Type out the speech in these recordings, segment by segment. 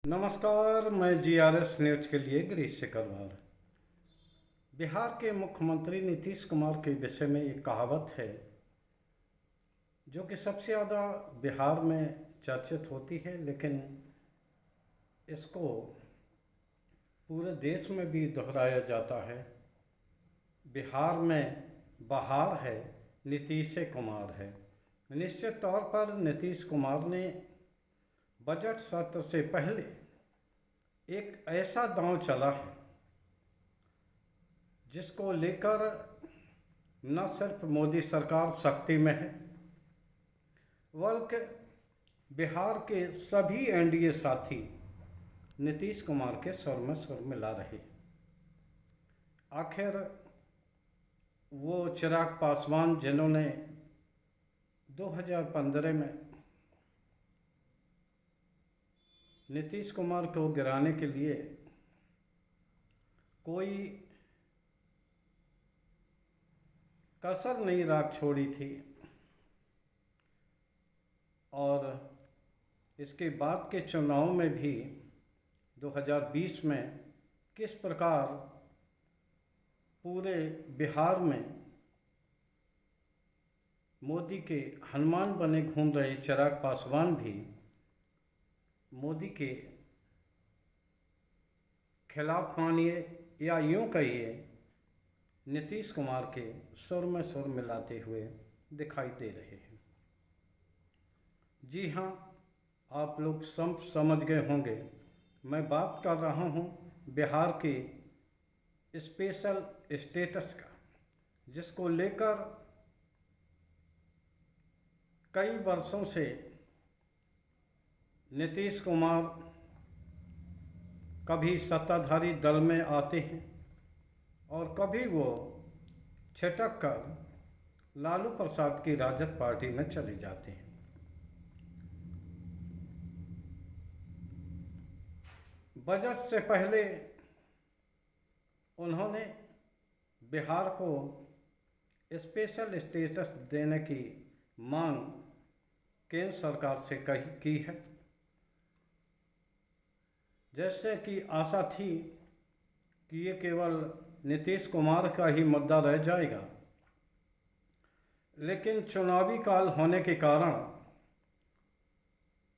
नमस्कार, मैं GRS news के लिए गिरीश शेखरवाल। बिहार के मुख्यमंत्री नीतीश कुमार के विषय में एक कहावत है जो कि सबसे ज़्यादा बिहार में चर्चित होती है, लेकिन इसको पूरे देश में भी दोहराया जाता है। बिहार में बहार है, नीतीश कुमार है। निश्चित तौर पर नीतीश कुमार ने बजट सत्र से पहले एक ऐसा दांव चला है जिसको लेकर न सिर्फ मोदी सरकार शक्ति में है, बल्कि बिहार के सभी एनडीए साथी नीतीश कुमार के स्वर में स्वर मिला रहे हैं। आखिर वो चिराग पासवान जिन्होंने 2015 में नीतीश कुमार को गिराने के लिए कोई कसर नहीं छोड़ी थी, और इसके बाद के चुनाव में भी 2020 में किस प्रकार पूरे बिहार में मोदी के हनुमान बने घूम रहे चिराग पासवान भी मोदी के खिलाफ मानिए या यूँ कहिए नीतीश कुमार के सुर में सुर मिलाते हुए दिखाई दे रहे हैं। जी हाँ, आप लोग सब समझ गए होंगे, मैं बात कर रहा हूँ बिहार के स्पेशल स्टेटस का, जिसको लेकर कई वर्षों से नीतीश कुमार कभी सत्ताधारी दल में आते हैं और कभी वो छिटक कर लालू प्रसाद की राजद पार्टी में चले जाते हैं। बजट से पहले उन्होंने बिहार को स्पेशल स्टेटस देने की मांग केंद्र सरकार से की है, जैसे कि आशा थी कि ये केवल नीतीश कुमार का ही मुद्दा रह जाएगा, लेकिन चुनावी काल होने के कारण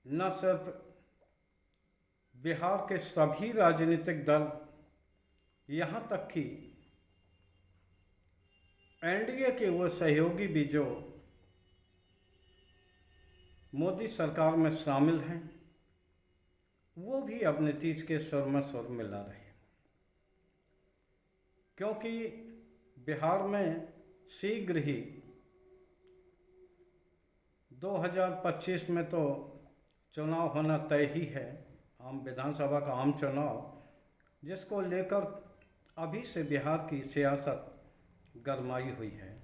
न सिर्फ बिहार के सभी राजनीतिक दल, यहाँ तक कि एनडीए के वो सहयोगी भी जो मोदी सरकार में शामिल हैं, वो भी अब नीतीश के स्वर में स्वर मिला रहे हैं, क्योंकि बिहार में शीघ्र ही 2025 में तो चुनाव होना तय ही है, आम विधानसभा का आम चुनाव, जिसको लेकर अभी से बिहार की सियासत गरमाई हुई है।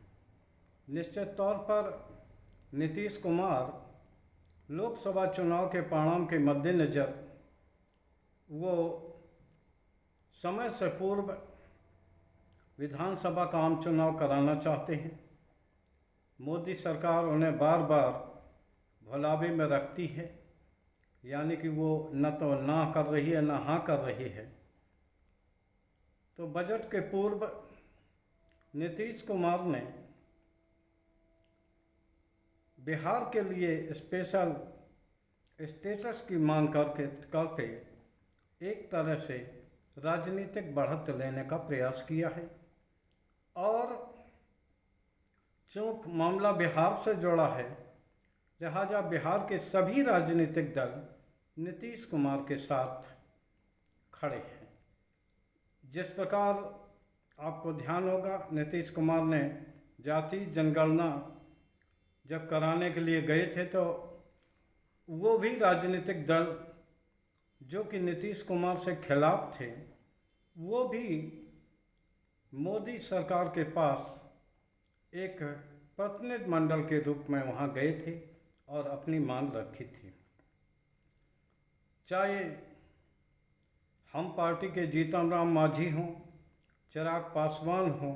निश्चित तौर पर नीतीश कुमार लोकसभा चुनाव के परिणाम के मद्देनज़र वो समय से पूर्व विधानसभा का आम चुनाव कराना चाहते हैं। मोदी सरकार उन्हें बार बार भुलावे में रखती है, यानी कि वो न तो ना कर रही है न हाँ कर रही है। तो बजट के पूर्व नीतीश कुमार ने बिहार के लिए स्पेशल स्टेटस की मांग करके एक तरह से राजनीतिक बढ़त लेने का प्रयास किया है, और चूँकि मामला बिहार से जुड़ा है, लिहाजा बिहार के सभी राजनीतिक दल नीतीश कुमार के साथ खड़े हैं। जिस प्रकार आपको ध्यान होगा, नीतीश कुमार ने जाति जनगणना जब कराने के लिए गए थे तो वो भी राजनीतिक दल जो कि नीतीश कुमार से खिलाफ थे, वो भी मोदी सरकार के पास एक प्रतिनिधिमंडल के रूप में वहाँ गए थे और अपनी मांग रखी थी। चाहे हम पार्टी के जीतन राम मांझी हों, चिराग पासवान हों,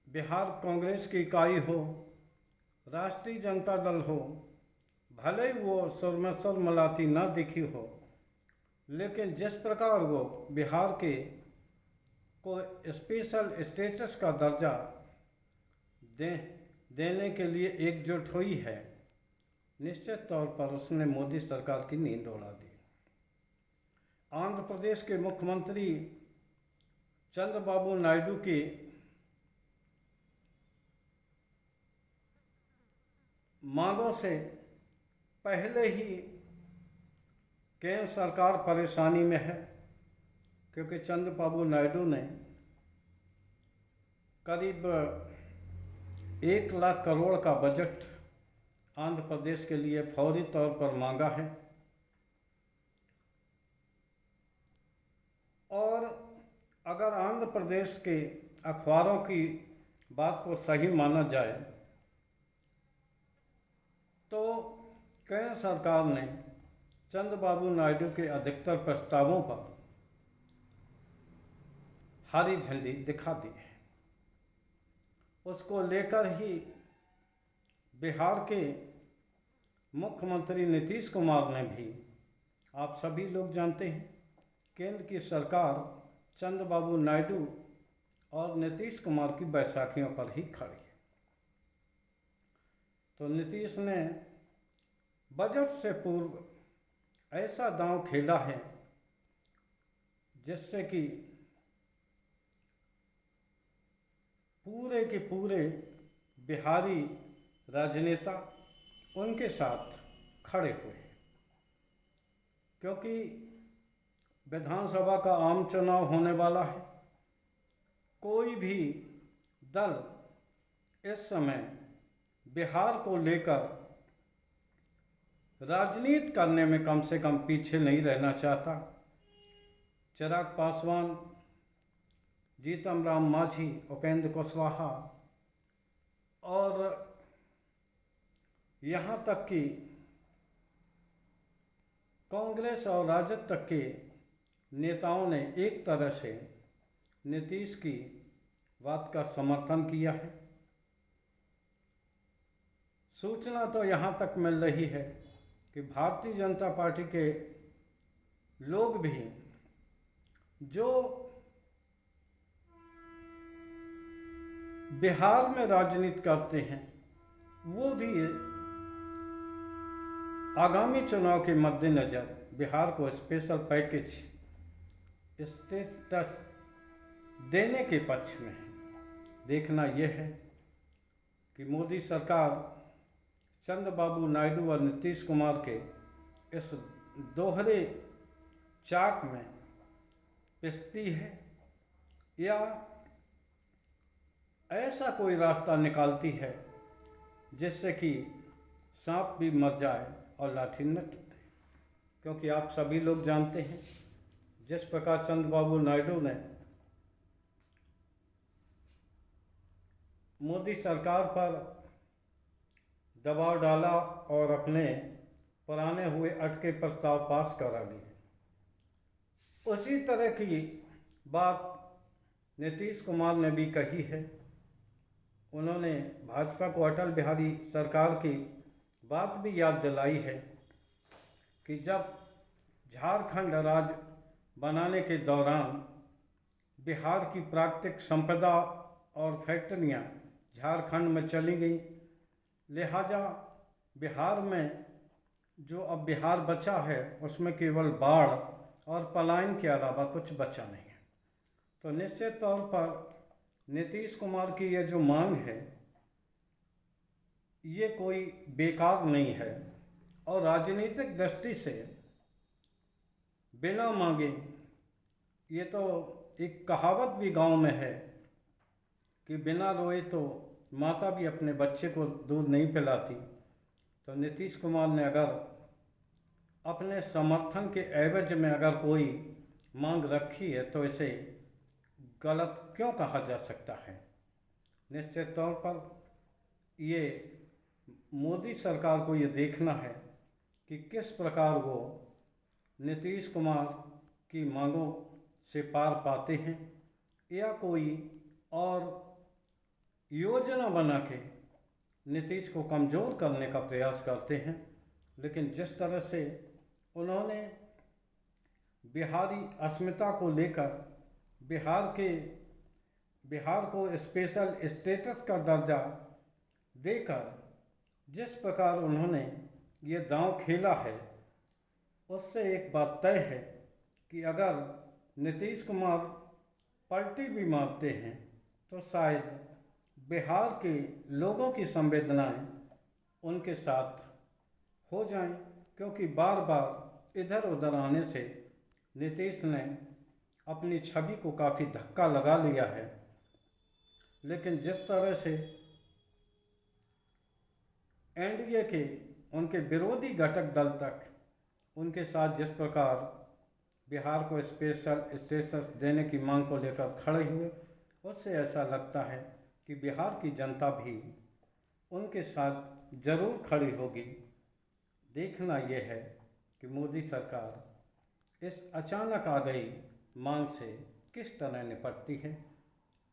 बिहार कांग्रेस की इकाई हो, राष्ट्रीय जनता दल हो, भले ही वो सुरमसर मलाती ना दिखी हो, लेकिन जिस प्रकार वो बिहार के को स्पेशल स्टेटस का दर्जा दे देने के लिए एकजुट हुई है, निश्चित तौर पर उसने मोदी सरकार की नींद उड़ा दी। आंध्र प्रदेश के मुख्यमंत्री चंद्रबाबू नायडू की मांगों से पहले ही केंद्र सरकार परेशानी में है, क्योंकि चंद्रबाबू नायडू ने करीब 1 लाख करोड़ का बजट आंध्र प्रदेश के लिए फौरी तौर पर मांगा है। और अगर आंध्र प्रदेश के अखबारों की बात को सही माना जाए तो केंद्र सरकार ने चंद्रबाबू नायडू के अधिकतर प्रस्तावों पर हरी झंडी दिखा दी है। उसको लेकर ही बिहार के मुख्यमंत्री नीतीश कुमार ने भी, आप सभी लोग जानते हैं, केंद्र की सरकार चंद्रबाबू नायडू और नीतीश कुमार की बैसाखियों पर ही खड़ी है। तो नीतीश ने बजट से पूर्व ऐसा दांव खेला है जिससे कि पूरे के पूरे बिहारी राजनेता उनके साथ खड़े हुए हैं, क्योंकि विधानसभा का आम चुनाव होने वाला है। कोई भी दल इस समय बिहार को लेकर राजनीति करने में कम से कम पीछे नहीं रहना चाहता। चिराग पासवान, जीतन राम मांझी, उपेंद्र कुशवाहा और यहाँ तक कि कांग्रेस और राजद तक के नेताओं ने एक तरह से नीतीश की बात का समर्थन किया है। सूचना तो यहाँ तक मिल रही है कि भारतीय जनता पार्टी के लोग भी जो बिहार में राजनीति करते हैं वो भी आगामी चुनाव के मद्देनज़र बिहार को स्पेशल पैकेज स्टेटस देने के पक्ष में है। देखना यह है कि मोदी सरकार चंद्रबाबू नायडू और नीतीश कुमार के इस दोहरे चाक में पिसती है या ऐसा कोई रास्ता निकालती है जिससे कि सांप भी मर जाए और लाठी न टूटे। क्योंकि आप सभी लोग जानते हैं जिस प्रकार चंद्रबाबू नायडू ने मोदी सरकार पर दबाव डाला और अपने पुराने हुए अटके प्रस्ताव पास करा लिए, उसी तरह की बात नीतीश कुमार ने भी कही है। उन्होंने भाजपा को अटल बिहारी सरकार की बात भी याद दिलाई है कि जब झारखंड राज्य बनाने के दौरान बिहार की प्राकृतिक संपदा और फैक्ट्रियां झारखंड में चली गई, लिहाजा बिहार में जो अब बिहार बचा है उसमें केवल बाढ़ और पलायन के अलावा कुछ बचा नहीं है। तो निश्चित तौर पर नीतीश कुमार की ये जो मांग है ये कोई बेकार नहीं है और राजनीतिक दृष्टि से बिना मांगे, ये तो एक कहावत भी गांव में है कि बिना रोए तो माता भी अपने बच्चे को दूध नहीं पिलाती। तो नीतीश कुमार ने अगर अपने समर्थन के एवज में अगर कोई मांग रखी है तो इसे गलत क्यों कहा जा सकता है। निश्चित तौर पर ये मोदी सरकार को ये देखना है कि किस प्रकार वो नीतीश कुमार की मांगों से पार पाते हैं या कोई और योजना बना के नीतीश को कमज़ोर करने का प्रयास करते हैं। लेकिन जिस तरह से उन्होंने बिहारी अस्मिता को लेकर बिहार को स्पेशल स्टेटस का दर्जा देकर जिस प्रकार उन्होंने ये दांव खेला है, उससे एक बात तय है कि अगर नीतीश कुमार पलटी भी मारते हैं तो शायद बिहार के लोगों की संवेदनाएं उनके साथ हो जाएं, क्योंकि बार बार इधर उधर आने से नीतीश ने अपनी छवि को काफ़ी धक्का लगा लिया है। लेकिन जिस तरह से एनडीए के उनके विरोधी घटक दल तक उनके साथ जिस प्रकार बिहार को स्पेशल स्टेटस देने की मांग को लेकर खड़े हुए, उससे ऐसा लगता है कि बिहार की जनता भी उनके साथ जरूर खड़ी होगी। देखना यह है कि मोदी सरकार इस अचानक आ गई मांग से किस तरह निपटती है।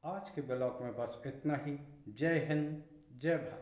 आज के ब्लॉग में बस इतना ही। जय हिंद, जय भारत।